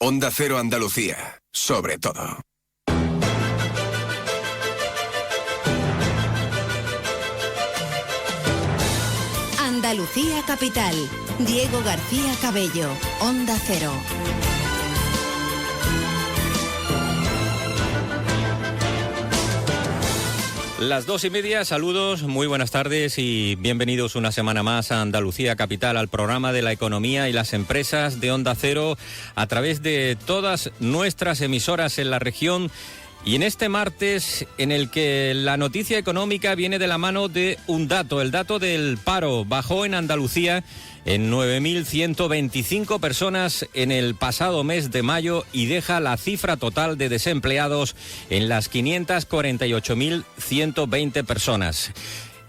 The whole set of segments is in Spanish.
Onda Cero Andalucía, sobre todo. Andalucía Capital. Diego García Cabello, Onda Cero. Las 2:30, saludos, muy buenas tardes y bienvenidos una semana más a Andalucía Capital, al programa de la economía y las empresas de Onda Cero a través de todas nuestras emisoras en la región. Y en este martes, en el que la noticia económica viene de la mano de un dato, el dato del paro. Bajó en Andalucía en 9.125 personas en el pasado mes de mayo y deja la cifra total de desempleados en las 548.120 personas.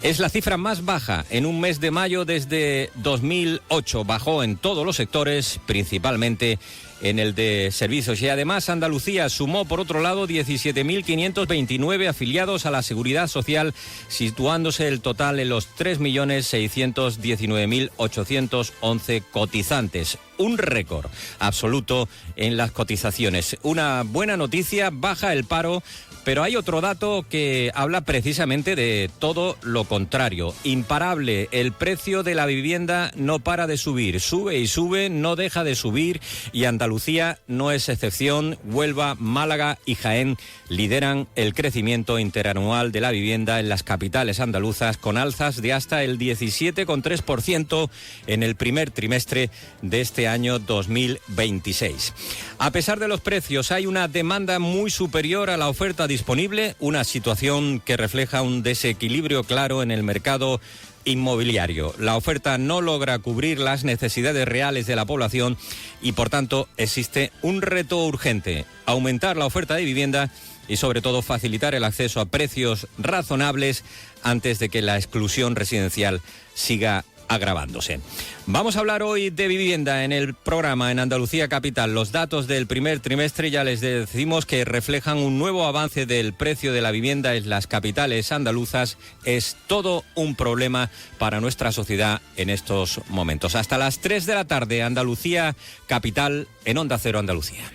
Es la cifra más baja en un mes de mayo desde 2008. Bajó en todos los sectores, principalmente en el de servicios. Y además Andalucía sumó, por otro lado, 17.529 afiliados a la Seguridad Social, situándose el total en los 3.619.811 cotizantes. Un récord absoluto en las cotizaciones. Una buena noticia, baja el paro, pero hay otro dato que habla precisamente de todo lo contrario. Imparable, el precio de la vivienda no para de subir, sube y sube, no deja de subir, y Andalucía no es excepción. Huelva, Málaga y Jaén lideran el crecimiento interanual de la vivienda en las capitales andaluzas, con alzas de hasta el 17,3% en el primer trimestre de este año 2026. A pesar de los precios, hay una demanda muy superior a la oferta disponible, una situación que refleja un desequilibrio claro en el mercado inmobiliario. La oferta no logra cubrir las necesidades reales de la población y, por tanto, existe un reto urgente: aumentar la oferta de vivienda y, sobre todo, facilitar el acceso a precios razonables antes de que la exclusión residencial siga agravándose. Vamos a hablar hoy de vivienda en el programa en Andalucía Capital. Los datos del primer trimestre ya les decimos que reflejan un nuevo avance del precio de la vivienda en las capitales andaluzas. Es todo un problema para nuestra sociedad en estos momentos. Hasta las 3 de la tarde, Andalucía Capital en Onda Cero Andalucía.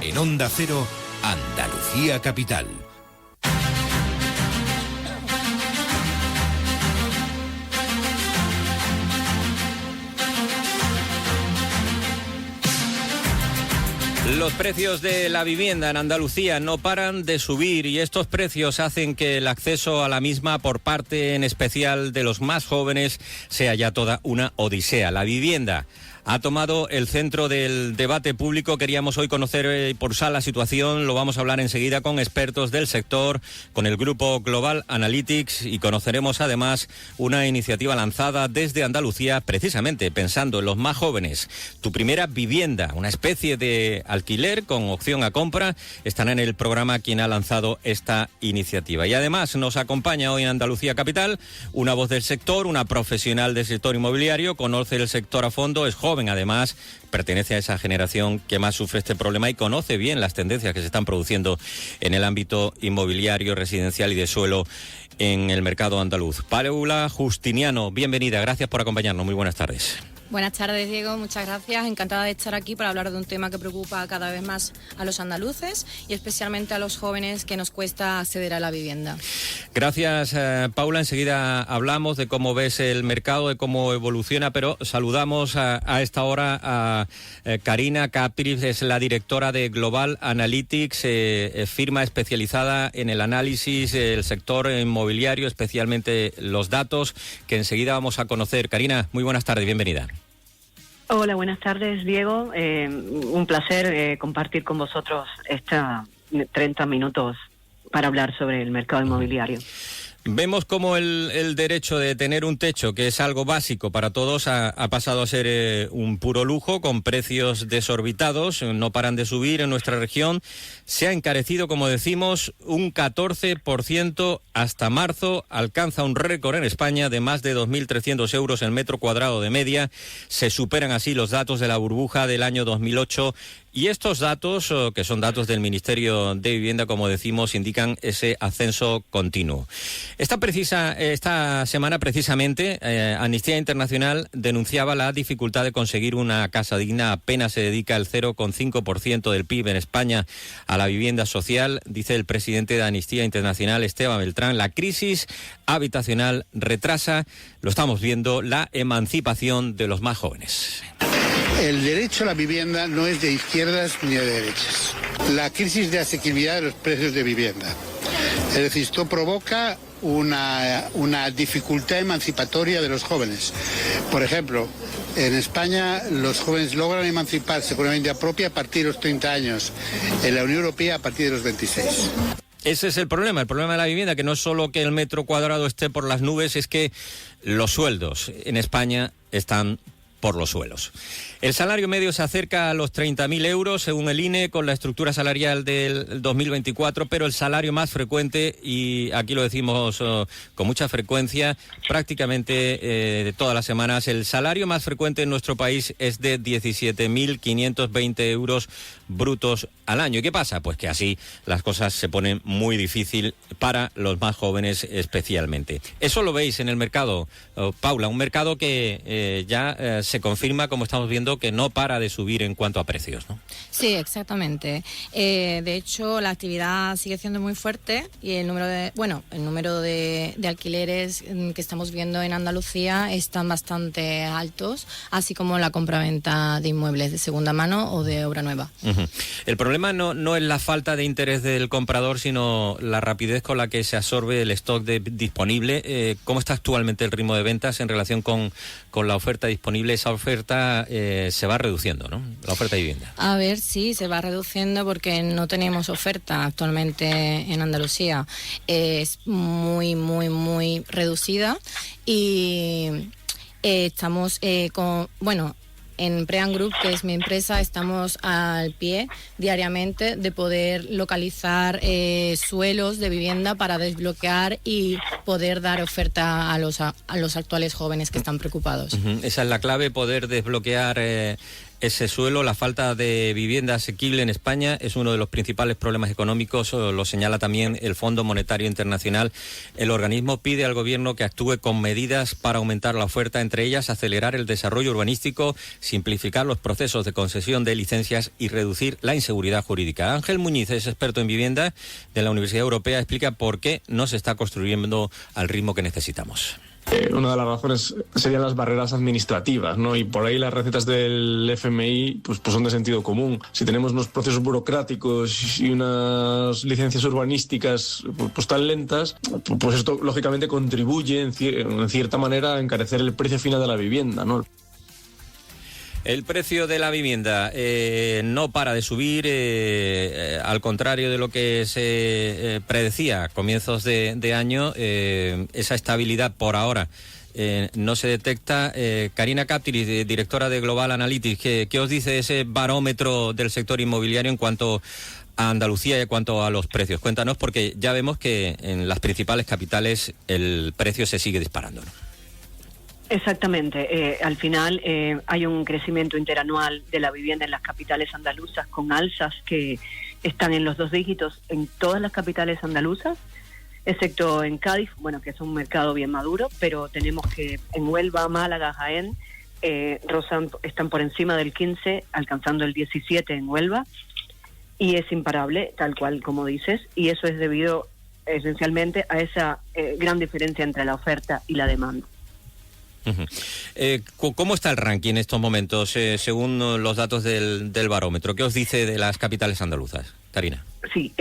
En Onda Cero, Andalucía Capital. Los precios de la vivienda en Andalucía no paran de subir y estos precios hacen que el acceso a la misma por parte en especial de los más jóvenes sea ya toda una odisea. La vivienda ha tomado el centro del debate público. Queríamos hoy conocer y pulsar la situación. Lo vamos a hablar enseguida con expertos del sector, con el grupo Global Analytics, y conoceremos además una iniciativa lanzada desde Andalucía precisamente pensando en los más jóvenes. Tu primera vivienda, una especie de alquiler con opción a compra. Estará en el programa quien ha lanzado esta iniciativa. Y además nos acompaña hoy en Andalucía Capital una voz del sector, una profesional del sector inmobiliario, conoce el sector a fondo, es joven además, pertenece a esa generación que más sufre este problema y conoce bien las tendencias que se están produciendo en el ámbito inmobiliario, residencial y de suelo en el mercado andaluz. Paula Justiniano, bienvenida, gracias por acompañarnos, muy buenas tardes. Buenas tardes, Diego, muchas gracias. Encantada de estar aquí para hablar de un tema que preocupa cada vez más a los andaluces y especialmente a los jóvenes, que nos cuesta acceder a la vivienda. Gracias, Paula. Enseguida hablamos de cómo ves el mercado, de cómo evoluciona, pero saludamos a esta hora a Karina Capris, es la directora de Global Analytics, firma especializada en el análisis del sector inmobiliario, especialmente los datos que enseguida vamos a conocer. Karina, muy buenas tardes, bienvenida. Hola, buenas tardes, Diego. Un placer compartir con vosotros estos 30 minutos para hablar sobre el mercado inmobiliario. Vemos como el derecho de tener un techo, que es algo básico para todos, ha pasado a ser un puro lujo, con precios desorbitados, no paran de subir en nuestra región. Se ha encarecido, como decimos, un 14% hasta marzo, alcanza un récord en España de más de 2.300 euros el metro cuadrado de media. Se superan así los datos de la burbuja del año 2008 Y estos datos, que son datos del Ministerio de Vivienda, como decimos, indican ese ascenso continuo. Esta semana, precisamente, Amnistía Internacional denunciaba la dificultad de conseguir una casa digna. Apenas se dedica el 0,5% del PIB en España a la vivienda social, dice el presidente de Amnistía Internacional, Esteban Beltrán. La crisis habitacional retrasa, lo estamos viendo, la emancipación de los más jóvenes. El derecho a la vivienda no es de izquierdas ni de derechas. La crisis de asequibilidad de los precios de vivienda. Es decir, esto provoca una dificultad emancipatoria de los jóvenes. Por ejemplo, en España los jóvenes logran emanciparse con una vivienda propia a partir de los 30 años. En la Unión Europea a partir de los 26. Ese es el problema de la vivienda, que no es solo que el metro cuadrado esté por las nubes, es que los sueldos en España están por los suelos. El salario medio se acerca a los 30.000 euros, según el INE, con la estructura salarial del 2024, pero el salario más frecuente, y aquí lo decimos con mucha frecuencia, prácticamente de todas las semanas, el salario más frecuente en nuestro país es de 17.520 euros brutos al año. ¿Y qué pasa? Pues que así las cosas se ponen muy difícil para los más jóvenes especialmente. Eso lo veis en el mercado, Paula, un mercado que ya se confirma, como estamos viendo, que no para de subir en cuanto a precios, ¿no? Sí, exactamente. De hecho, la actividad sigue siendo muy fuerte y el número de alquileres que estamos viendo en Andalucía están bastante altos, así como la compraventa de inmuebles de segunda mano o de obra nueva. Uh-huh. El problema no es la falta de interés del comprador, sino la rapidez con la que se absorbe el stock disponible. ¿Cómo está actualmente el ritmo de ventas en relación con la oferta disponible? Esa oferta se va reduciendo, ¿no? La oferta de vivienda. A ver, sí, se va reduciendo porque no tenemos oferta actualmente en Andalucía. Es muy, muy, muy reducida y estamos en Prean Group, que es mi empresa, estamos al pie diariamente de poder localizar suelos de vivienda para desbloquear y poder dar oferta a los actuales jóvenes que están preocupados. Uh-huh. Esa es la clave, poder desbloquear ese suelo. La falta de vivienda asequible en España es uno de los principales problemas económicos, lo señala también el Fondo Monetario Internacional. El organismo pide al gobierno que actúe con medidas para aumentar la oferta, entre ellas acelerar el desarrollo urbanístico, simplificar los procesos de concesión de licencias y reducir la inseguridad jurídica. Ángel Muñiz es experto en vivienda de la Universidad Europea, explica por qué no se está construyendo al ritmo que necesitamos. Una de las razones serían las barreras administrativas, ¿no? Y por ahí las recetas del FMI pues son de sentido común. Si tenemos unos procesos burocráticos y unas licencias urbanísticas pues tan lentas, pues esto lógicamente contribuye en cierta manera a encarecer el precio final de la vivienda, ¿no? El precio de la vivienda no para de subir, al contrario de lo que se predecía a comienzos de año. Esa estabilidad por ahora no se detecta. Karina Captiris, directora de Global Analytics, ¿qué os dice ese barómetro del sector inmobiliario en cuanto a Andalucía y en cuanto a los precios? Cuéntanos, porque ya vemos que en las principales capitales el precio se sigue disparando, ¿no? Exactamente. Al final hay un crecimiento interanual de la vivienda en las capitales andaluzas con alzas que están en los 2 dígitos en todas las capitales andaluzas, excepto en Cádiz, que es un mercado bien maduro, pero tenemos que en Huelva, Málaga, Jaén, están por encima del 15, alcanzando el 17 en Huelva, y es imparable, tal cual como dices, y eso es debido esencialmente a esa gran diferencia entre la oferta y la demanda. Uh-huh. ¿Cómo está el ranking en estos momentos, según los datos del barómetro? ¿Qué os dice de las capitales andaluzas, Karina? Sí,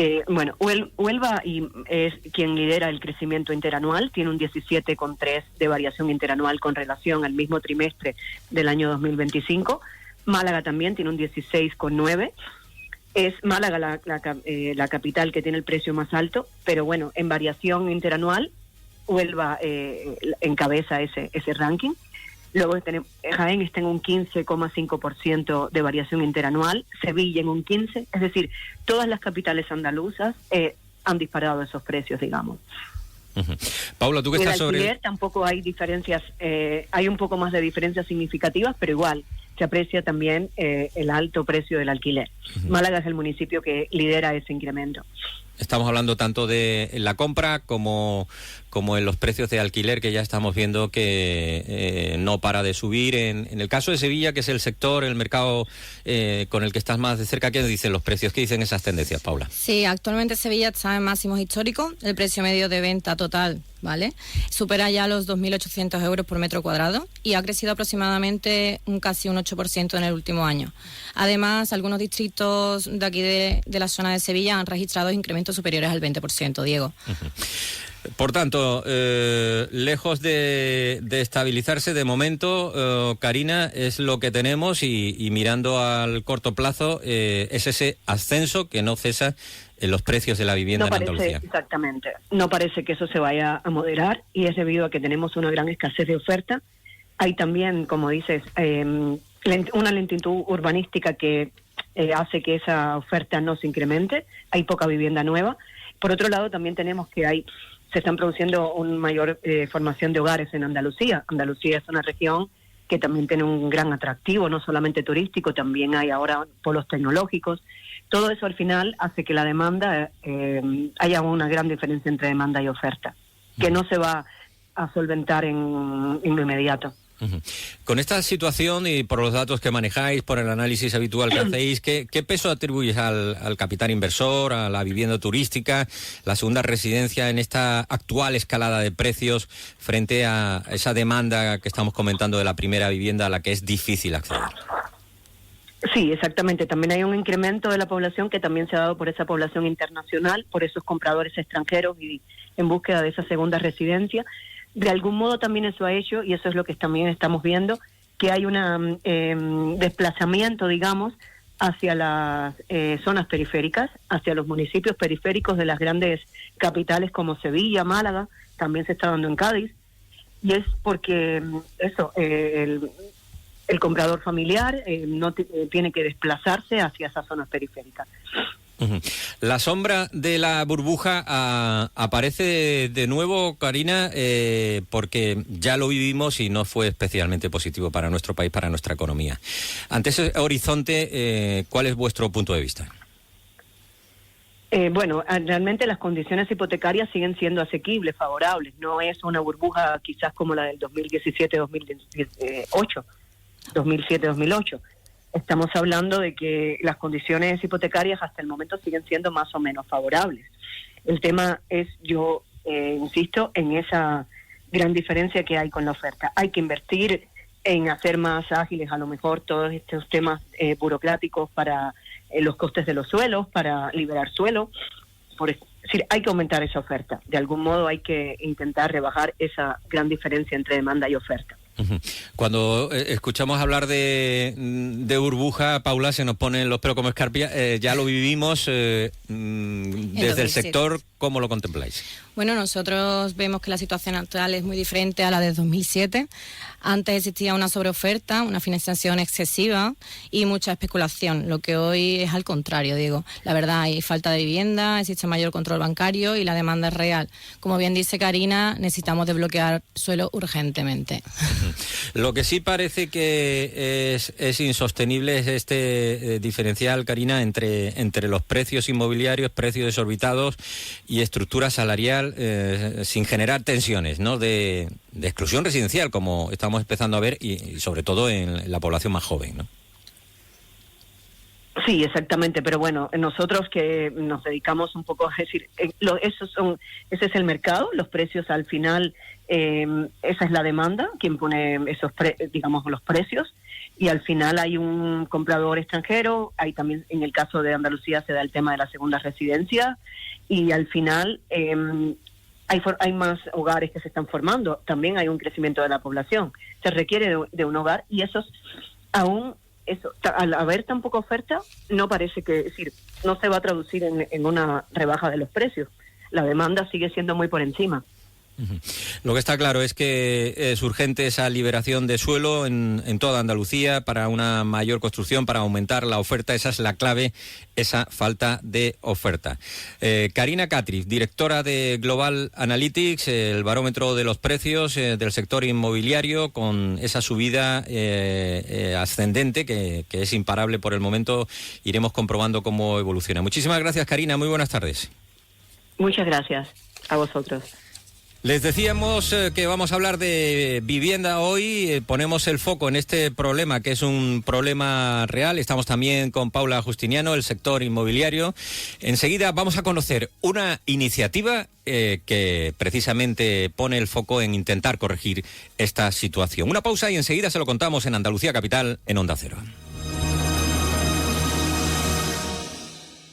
Huelva es quien lidera el crecimiento interanual, tiene un 17,3 de variación interanual con relación al mismo trimestre del año 2025. Málaga también tiene un 16,9. Es Málaga la capital que tiene el precio más alto, pero en variación interanual Huelva encabeza ese ranking. Luego Jaén está en un 15,5% de variación interanual, Sevilla en un 15%, es decir, todas las capitales andaluzas han disparado esos precios, digamos. Uh-huh. Paula, tú que estás sobre... tampoco hay diferencias, hay un poco más de diferencias significativas, pero igual, se aprecia también el alto precio del alquiler. Málaga es el municipio que lidera ese incremento. Estamos hablando tanto de la compra como en los precios de alquiler, que ya estamos viendo que no para de subir. En el caso de Sevilla, que es el sector, el mercado con el que estás más de cerca, ¿qué dicen los precios? ¿Qué dicen esas tendencias, Paula? Sí, actualmente Sevilla está en máximos históricos. El precio medio de venta total, ¿vale?, supera ya los 2.800 euros por metro cuadrado y ha crecido aproximadamente casi un 8% en el último año. Además, algunos distritos de aquí de la zona de Sevilla han registrado incrementos superiores al 20%, Diego. Por tanto, lejos de estabilizarse de momento, Karina, es lo que tenemos y mirando al corto plazo es ese ascenso que no cesa en los precios de la vivienda en Andalucía. Exactamente. No parece que eso se vaya a moderar y es debido a que tenemos una gran escasez de oferta. Hay también, como dices, una lentitud urbanística que hace que esa oferta no se incremente. Hay poca vivienda nueva. Por otro lado, también tenemos que se están produciendo una mayor formación de hogares en Andalucía. Andalucía es una región que también tiene un gran atractivo, no solamente turístico, también hay ahora polos tecnológicos. Todo eso al final hace que la demanda, haya una gran diferencia entre demanda y oferta, que no se va a solventar en lo inmediato. Con esta situación y por los datos que manejáis, por el análisis habitual que hacéis, ¿qué peso atribuyes al capital inversor, a la vivienda turística, la segunda residencia en esta actual escalada de precios frente a esa demanda que estamos comentando de la primera vivienda a la que es difícil acceder? Sí, exactamente. También hay un incremento de la población que también se ha dado por esa población internacional, por esos compradores extranjeros y en búsqueda de esa segunda residencia. De algún modo también eso ha hecho, y eso es lo que también estamos viendo, que hay un desplazamiento, digamos, hacia las zonas periféricas, hacia los municipios periféricos de las grandes capitales como Sevilla, Málaga, también se está dando en Cádiz, y es porque el comprador familiar no tiene que desplazarse hacia esas zonas periféricas. La sombra de la burbuja aparece de nuevo, Karina, porque ya lo vivimos y no fue especialmente positivo para nuestro país, para nuestra economía. Ante ese horizonte, ¿cuál es vuestro punto de vista? Bueno, realmente las condiciones hipotecarias siguen siendo asequibles, favorables. No es una burbuja quizás como la del 2007-2008. Estamos hablando de que las condiciones hipotecarias hasta el momento siguen siendo más o menos favorables. El tema es, yo insisto, en esa gran diferencia que hay con la oferta. Hay que invertir en hacer más ágiles a lo mejor todos estos temas burocráticos para los costes de los suelos, para liberar suelo. Es decir, hay que aumentar esa oferta. De algún modo hay que intentar rebajar esa gran diferencia entre demanda y oferta. Cuando escuchamos hablar de burbuja, Paula, se nos ponen los pelos como escarpia. Ya lo vivimos desde el sector. ¿Cómo lo contempláis? Bueno, nosotros vemos que la situación actual es muy diferente a la de 2007. Antes existía una sobreoferta, una financiación excesiva y mucha especulación, lo que hoy es al contrario, Diego. La verdad, hay falta de vivienda, existe mayor control bancario y la demanda es real. Como bien dice Karina, necesitamos desbloquear suelo urgentemente. Lo que sí parece que es insostenible es este diferencial, Karina, entre los precios inmobiliarios, precios desorbitados y estructura salarial sin generar tensiones, ¿no? De exclusión residencial, como estamos empezando a ver, y sobre todo en la población más joven, ¿no? Sí, exactamente, pero bueno, nosotros que nos dedicamos un poco a decir, ese es el mercado, los precios al final, esa es la demanda, quien pone los precios, y al final hay un comprador extranjero, hay también, en el caso de Andalucía se da el tema de la segunda residencia, y al final hay más hogares que se están formando, también hay un crecimiento de la población, se requiere de un hogar, y al haber tan poca oferta, no parece que, es decir, no se va a traducir en una rebaja de los precios. La demanda sigue siendo muy por encima. Lo que está claro es que es urgente esa liberación de suelo en toda Andalucía para una mayor construcción, para aumentar la oferta. Esa es la clave, esa falta de oferta. Karina Catriz, directora de Global Analytics, el barómetro de los precios del sector inmobiliario, con esa subida ascendente que es imparable por el momento. Iremos comprobando cómo evoluciona. Muchísimas gracias, Karina. Muy buenas tardes. Muchas gracias a vosotros. Les decíamos que vamos a hablar de vivienda hoy, ponemos el foco en este problema que es un problema real. Estamos también con Paula Justiniano, el sector inmobiliario. Enseguida vamos a conocer una iniciativa que precisamente pone el foco en intentar corregir esta situación. Una pausa y enseguida se lo contamos en Andalucía Capital, en Onda Cero.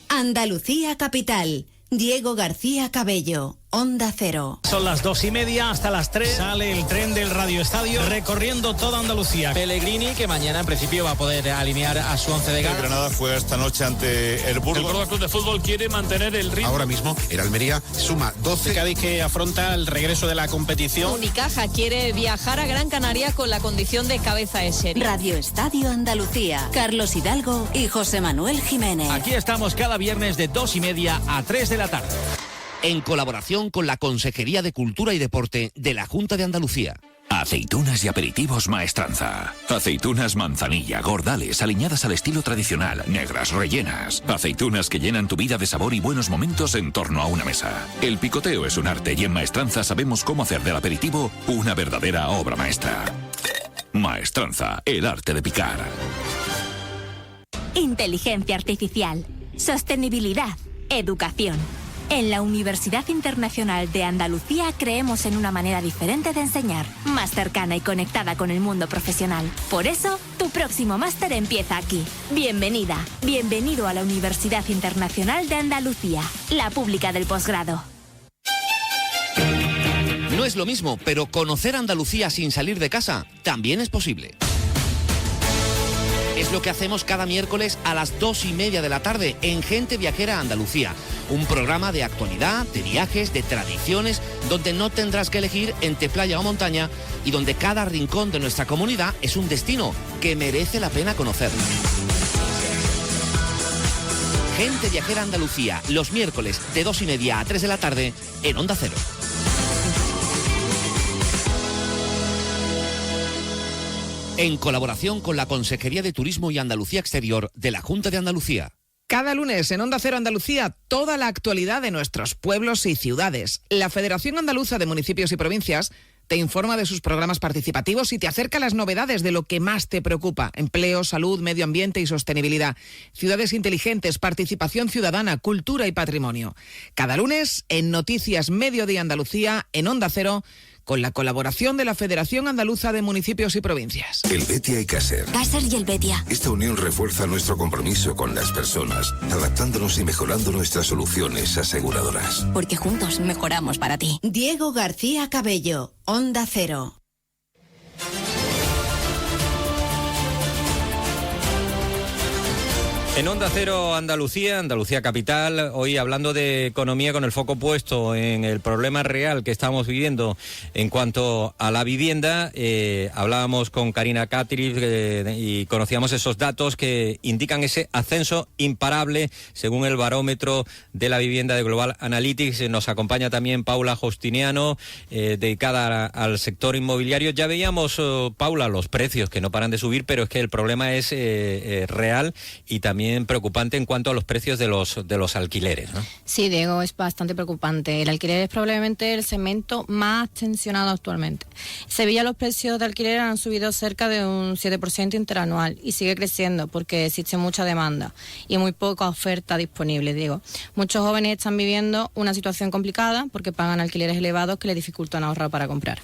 Andalucía Capital. Diego García Cabello, Onda Cero. Son las 2:30, hasta las 3 sale el tren del Radio Estadio recorriendo toda Andalucía. Pellegrini, que mañana en principio va a poder alinear a su 11 de gala. El Granada juega esta noche ante el Burgos. El Córdoba Club de Fútbol quiere mantener el ritmo. Ahora mismo el Almería suma 12. Cádiz, que afronta el regreso de la competición. Unicaja quiere viajar a Gran Canaria con la condición de cabeza de serie. Radio Estadio Andalucía. Carlos Hidalgo y José Manuel Jiménez. Aquí estamos cada viernes de 2:30 a 3 de la tarde. En colaboración con la Consejería de Cultura y Deporte de la Junta de Andalucía. Aceitunas y aperitivos Maestranza. Aceitunas manzanilla, gordales, aliñadas al estilo tradicional, negras, rellenas. Aceitunas que llenan tu vida de sabor y buenos momentos en torno a una mesa. El picoteo es un arte y en Maestranza sabemos cómo hacer del aperitivo una verdadera obra maestra. Maestranza, el arte de picar. Inteligencia artificial, sostenibilidad, educación. En la Universidad Internacional de Andalucía creemos en una manera diferente de enseñar, más cercana y conectada con el mundo profesional. Por eso, tu próximo máster empieza aquí. Bienvenida, bienvenido a la Universidad Internacional de Andalucía, la pública del posgrado. No es lo mismo, pero conocer Andalucía sin salir de casa también es posible. Es lo que hacemos cada miércoles a las 2:30 de la tarde en Gente Viajera Andalucía. Un programa de actualidad, de viajes, de tradiciones, donde no tendrás que elegir entre playa o montaña y donde cada rincón de nuestra comunidad es un destino que merece la pena conocer. Gente Viajera Andalucía, los miércoles de 2:30 a 3 de la tarde en Onda Cero. En colaboración con la Consejería de Turismo y Andalucía Exterior de la Junta de Andalucía. Cada lunes en Onda Cero Andalucía, toda la actualidad de nuestros pueblos y ciudades. La Federación Andaluza de Municipios y Provincias te informa de sus programas participativos y te acerca las novedades de lo que más te preocupa: empleo, salud, medio ambiente y sostenibilidad, ciudades inteligentes, participación ciudadana, cultura y patrimonio. Cada lunes en Noticias Mediodía Andalucía, en Onda Cero, con la colaboración de la Federación Andaluza de Municipios y Provincias. El Betia y Caser. Caser y el Betia. Esta unión refuerza nuestro compromiso con las personas, adaptándonos y mejorando nuestras soluciones aseguradoras. Porque juntos mejoramos para ti. Diego García Cabello, Onda Cero. En Onda Cero Andalucía, Andalucía Capital, hoy hablando de economía con el foco puesto en el problema real que estamos viviendo en cuanto a la vivienda. Hablábamos con Karina Catriz y conocíamos esos datos que indican ese ascenso imparable según el barómetro de la vivienda de Global Analytics. Nos acompaña también Paula Justiniano, dedicada al sector inmobiliario. Ya veíamos, Paula, los precios que no paran de subir, pero es que el problema es real y también preocupante en cuanto a los precios de los alquileres, ¿no? Sí, Diego, es bastante preocupante. El alquiler es probablemente el segmento más tensionado actualmente. En Sevilla los precios de alquiler han subido cerca de un 7% interanual y sigue creciendo porque existe mucha demanda y muy poca oferta disponible, Diego. Muchos jóvenes están viviendo una situación complicada porque pagan alquileres elevados que les dificultan ahorrar para comprar.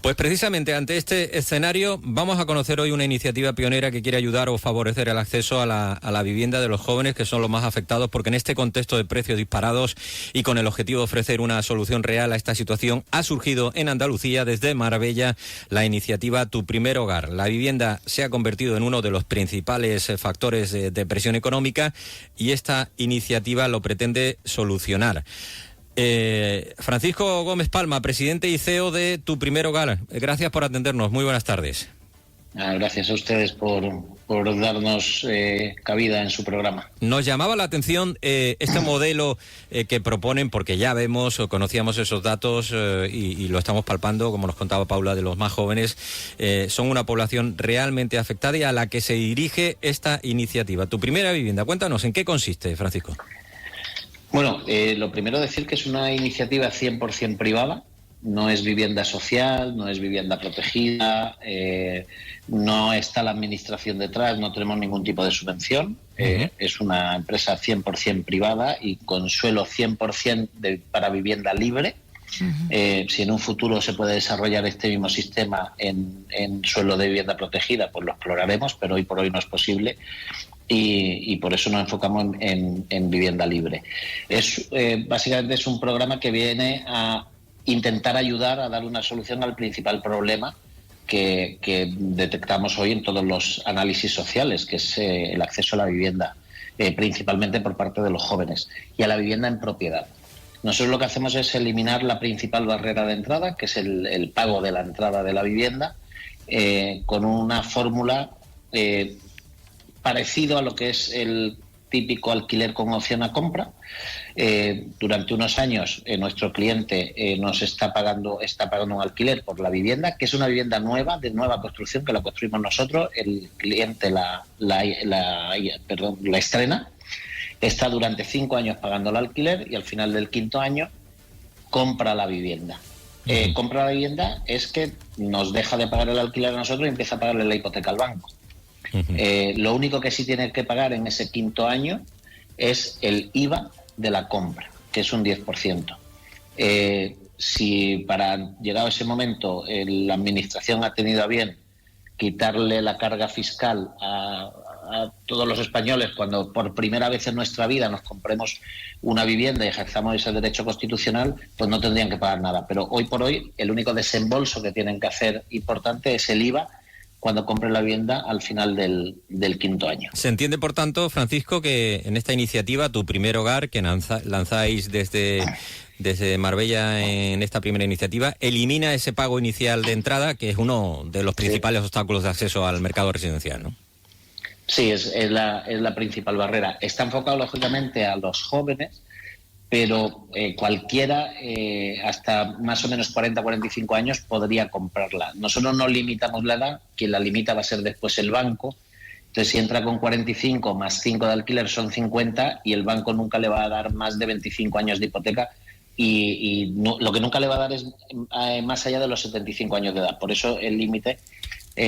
Pues precisamente ante este escenario vamos a conocer hoy una iniciativa pionera que quiere ayudar o favorecer el acceso a la vivienda de los jóvenes, que son los más afectados, porque en este contexto de precios disparados y con el objetivo de ofrecer una solución real a esta situación, ha surgido en Andalucía, desde Marbella, la iniciativa Tu Primer Hogar. La vivienda se ha convertido en uno de los principales factores de presión económica y esta iniciativa lo pretende solucionar. Francisco Gómez Palma, presidente y CEO de Tu Primer Hogar. Gracias por atendernos. Muy buenas tardes. Gracias a ustedes por darnos cabida en su programa. Nos llamaba la atención este modelo que proponen, porque ya vemos o conocíamos esos datos y lo estamos palpando, como nos contaba Paula, de los más jóvenes. Son una población realmente afectada y a la que se dirige esta iniciativa. Tu Primera Vivienda, cuéntanos, ¿en qué consiste, Francisco? Bueno, lo primero decir que es una iniciativa 100% privada. No es vivienda social, no es vivienda protegida, no está la administración detrás, no tenemos ningún tipo de subvención. Es una empresa 100% privada y con suelo 100% para vivienda libre. Si en un futuro se puede desarrollar este mismo sistema en suelo de vivienda protegida, pues lo exploraremos, pero hoy por hoy no es posible. Y por eso nos enfocamos en vivienda libre. Básicamente es un programa que viene a intentar ayudar a dar una solución al principal problema que detectamos hoy en todos los análisis sociales, que es el acceso a la vivienda, principalmente por parte de los jóvenes, y a la vivienda en propiedad. Nosotros lo que hacemos es eliminar la principal barrera de entrada, que es el pago de la entrada de la vivienda, con una fórmula parecido a lo que es el típico alquiler con opción a compra. Durante unos años nuestro cliente nos está pagando un alquiler por la vivienda, que es una vivienda nueva, de nueva construcción, que la construimos nosotros. El cliente la estrena, está durante 5 años pagando el alquiler y al final del 5º año compra la vivienda. Compra la vivienda es que nos deja de pagar el alquiler a nosotros y empieza a pagarle la hipoteca al banco. Lo único que sí tiene que pagar en ese 5º año es el IVA de la compra, que es un 10%. Si para llegado ese momento la administración ha tenido a bien quitarle la carga fiscal a todos los españoles cuando por primera vez en nuestra vida nos compremos una vivienda y ejerzamos ese derecho constitucional, pues no tendrían que pagar nada. Pero hoy por hoy el único desembolso que tienen que hacer importante es el IVA cuando compren la vivienda al final del 5º año. Se entiende, por tanto, Francisco, que en esta iniciativa, Tu Primer Hogar, que lanzáis desde Marbella en esta primera iniciativa, elimina ese pago inicial de entrada, que es uno de los principales obstáculos de acceso al mercado residencial, ¿no? Sí, es la principal barrera. Está enfocado, lógicamente, a los jóvenes, pero cualquiera hasta más o menos 40-45 años podría comprarla. Nosotros no limitamos la edad, quien la limita va a ser después el banco. Entonces, si entra con 45 más 5 de alquiler son 50 y el banco nunca le va a dar más de 25 años de hipoteca y lo que nunca le va a dar es más allá de los 75 años de edad. Por eso el límite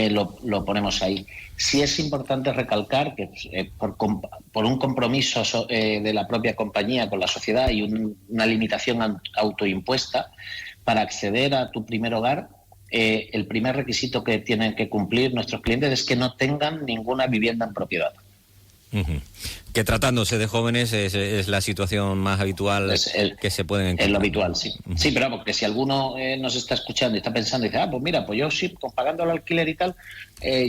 lo ponemos ahí. Sí es importante recalcar que por un compromiso de la propia compañía con la sociedad y una limitación autoimpuesta, para acceder a Tu Primer Hogar, el primer requisito que tienen que cumplir nuestros clientes es que no tengan ninguna vivienda en propiedad. Que tratándose de jóvenes es la situación más habitual que se pueden encontrar. Es lo habitual, sí. Sí, pero vamos, que si alguno nos está escuchando y está pensando y dice, pues mira, pues yo sí, pagando el alquiler y tal,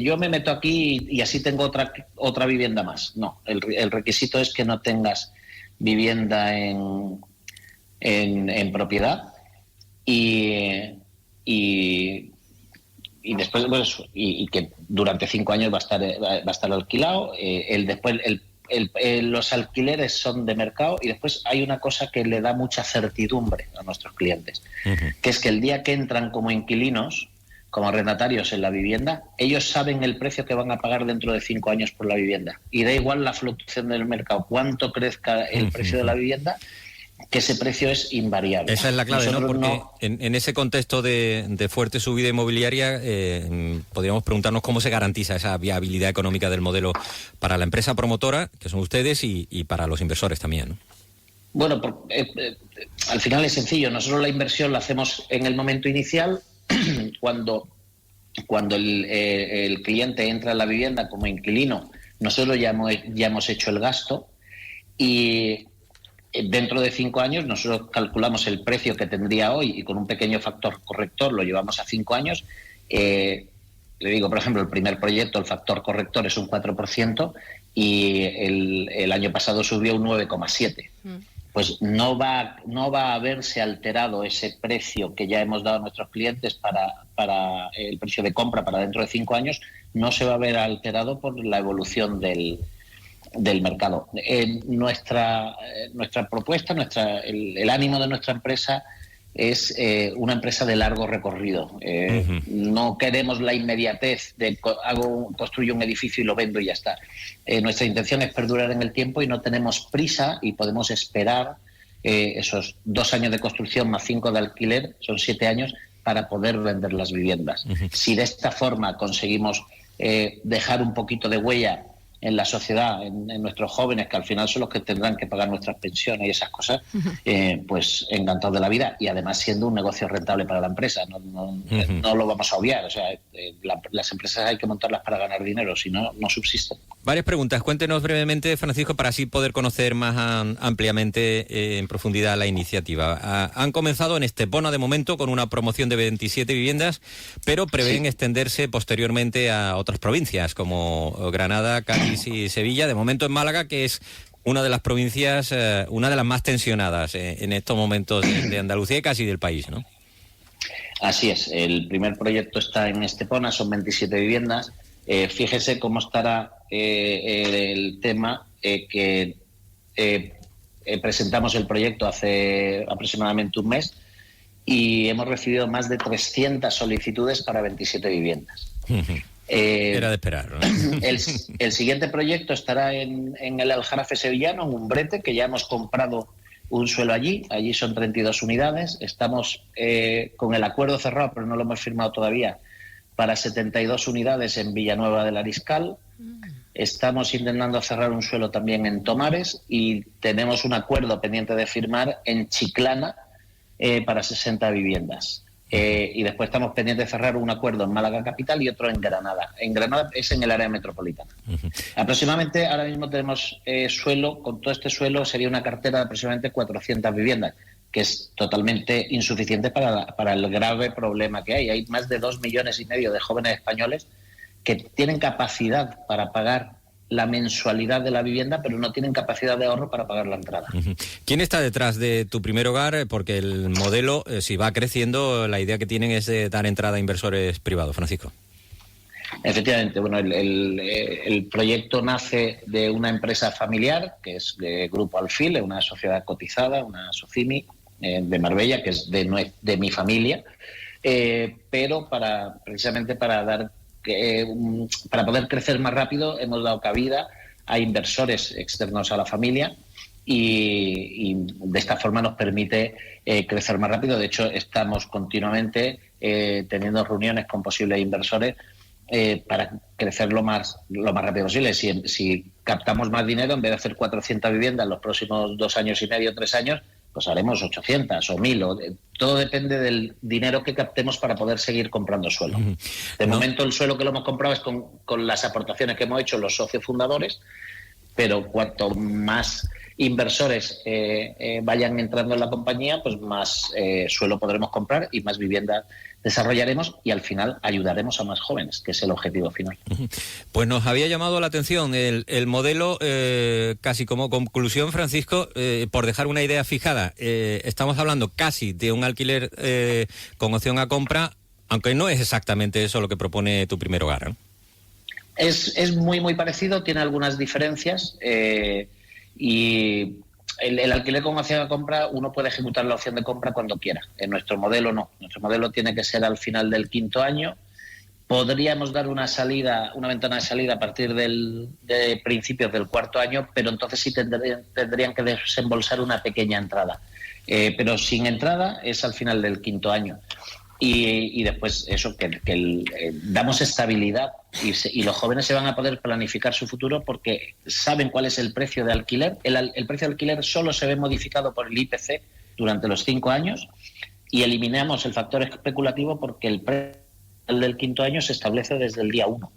yo me meto aquí y así tengo otra vivienda más. No, el requisito es que no tengas vivienda en propiedad y después, pues, y que durante 5 años va a estar alquilado. Los alquileres son de mercado y después hay una cosa que le da mucha certidumbre a nuestros clientes, que es que el día que entran como inquilinos, como arrendatarios en la vivienda, ellos saben el precio que van a pagar dentro de 5 años por la vivienda. Y da igual la fluctuación del mercado, cuánto crezca el precio de la vivienda, que ese precio es invariable. Esa es la clave, ¿no? Porque en ese contexto de fuerte subida inmobiliaria, podríamos preguntarnos cómo se garantiza esa viabilidad económica del modelo para la empresa promotora, que son ustedes, y para los inversores también, ¿no? Bueno, al final es sencillo. Nosotros la inversión la hacemos en el momento inicial, cuando el cliente entra en la vivienda como inquilino. Nosotros ya hemos hecho el gasto y dentro de 5 años nosotros calculamos el precio que tendría hoy y con un pequeño factor corrector lo llevamos a 5 años. Le digo, por ejemplo, el primer proyecto, el factor corrector es un 4% y el año pasado subió un 9,7%. pues no va a verse alterado ese precio que ya hemos dado a nuestros clientes para el precio de compra para dentro de 5 años, no se va a ver alterado por la evolución del mercado. Nuestra propuesta, el ánimo de nuestra empresa es una empresa de largo recorrido. No queremos la inmediatez de construyo un edificio y lo vendo y ya está. Nuestra intención es perdurar en el tiempo y no tenemos prisa y podemos esperar esos 2 años de construcción más 5 de alquiler, son 7 años, para poder vender las viviendas. Si de esta forma conseguimos dejar un poquito de huella en la sociedad, en nuestros jóvenes, que al final son los que tendrán que pagar nuestras pensiones y esas cosas, pues encantados de la vida, y además siendo un negocio rentable para la empresa. No lo vamos a obviar. O sea, las empresas hay que montarlas para ganar dinero, si no, no subsisten. Varias preguntas. Cuéntenos brevemente, Francisco, para así poder conocer más ampliamente, en profundidad, la iniciativa. Han comenzado en Estepona, de momento, con una promoción de 27 viviendas, pero prevén extenderse posteriormente a otras provincias, como Granada, Cádiz y Sevilla. De momento en Málaga, que es una de las provincias, una de las más tensionadas en estos momentos de Andalucía y casi del país, ¿no? Así es. El primer proyecto está en Estepona, son 27 viviendas. Fíjese cómo estará el tema que presentamos el proyecto hace aproximadamente un mes y hemos recibido más de 300 solicitudes para 27 viviendas. Era de esperar, ¿no? El siguiente proyecto estará en el Aljarafe sevillano, en Umbrete, que ya hemos comprado un suelo allí. Allí son 32 unidades. Estamos con el acuerdo cerrado, pero no lo hemos firmado todavía, para 72 unidades en Villanueva del Ariscal. Estamos intentando cerrar un suelo también en Tomares y tenemos un acuerdo pendiente de firmar en Chiclana para 60 viviendas. Y después estamos pendientes de cerrar un acuerdo en Málaga capital y otro en Granada. En Granada es en el área metropolitana. Aproximadamente ahora mismo tenemos suelo, con todo este suelo sería una cartera de aproximadamente 400 viviendas, que es totalmente insuficiente para el grave problema que hay. Hay más de 2,5 millones de jóvenes españoles que tienen capacidad para pagar la mensualidad de la vivienda, pero no tienen capacidad de ahorro para pagar la entrada. ¿Quién está detrás de Tu Primer Hogar? Porque el modelo, si va creciendo, la idea que tienen es de dar entrada a inversores privados. Francisco. Efectivamente, bueno, el proyecto nace de una empresa familiar, que es de Grupo Alfil, una sociedad cotizada, una SOCIMI, de Marbella, que es de mi familia, pero precisamente para poder crecer más rápido hemos dado cabida a inversores externos a la familia y de esta forma nos permite crecer más rápido. De hecho, estamos continuamente teniendo reuniones con posibles inversores para crecer lo más rápido posible. Si captamos más dinero, en vez de hacer 400 viviendas en los próximos 2 años y medio, 3 años, pues haremos 800 o 1.000. Todo depende del dinero que captemos para poder seguir comprando suelo. De momento el suelo que lo hemos comprado es con las aportaciones que hemos hecho los socios fundadores, pero cuanto más inversores vayan entrando en la compañía, pues más suelo podremos comprar y más vivienda desarrollaremos y al final ayudaremos a más jóvenes, que es el objetivo final. Pues nos había llamado la atención el modelo, casi como conclusión, Francisco, por dejar una idea fijada. Estamos hablando casi de un alquiler con opción a compra, aunque no es exactamente eso lo que propone Tu Primer Hogar, ¿no? Es muy, muy parecido, tiene algunas diferencias y el alquiler con opción a compra, uno puede ejecutar la opción de compra cuando quiera. En nuestro modelo no. Nuestro modelo tiene que ser al final del 5º año. Podríamos dar una ventana de salida a partir de principios del 4º año, pero entonces sí tendrían que desembolsar una pequeña entrada. Pero sin entrada es al final del 5º año. Y después eso, damos estabilidad y los jóvenes se van a poder planificar su futuro porque saben cuál es el precio de alquiler. El precio de alquiler solo se ve modificado por el IPC durante los 5 años y eliminamos el factor especulativo porque el precio del 5º año se establece desde el día 1.